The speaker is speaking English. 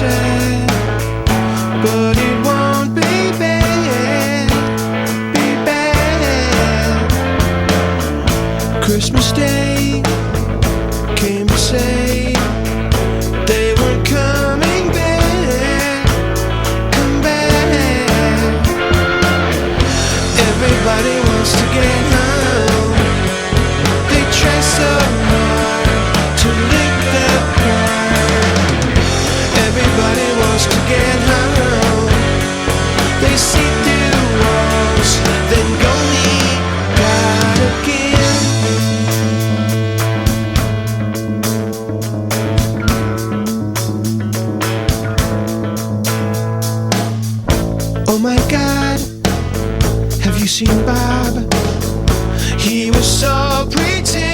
sad, but it won't be bad, be bad. Christmas Day came to say they weren't coming back, come back. Everybody wants to get home. They try so hard to lick their pride. Everybody wants to get home. They see through walls, then go meet God again. Oh my God, have you seen Bob? He was so pretty.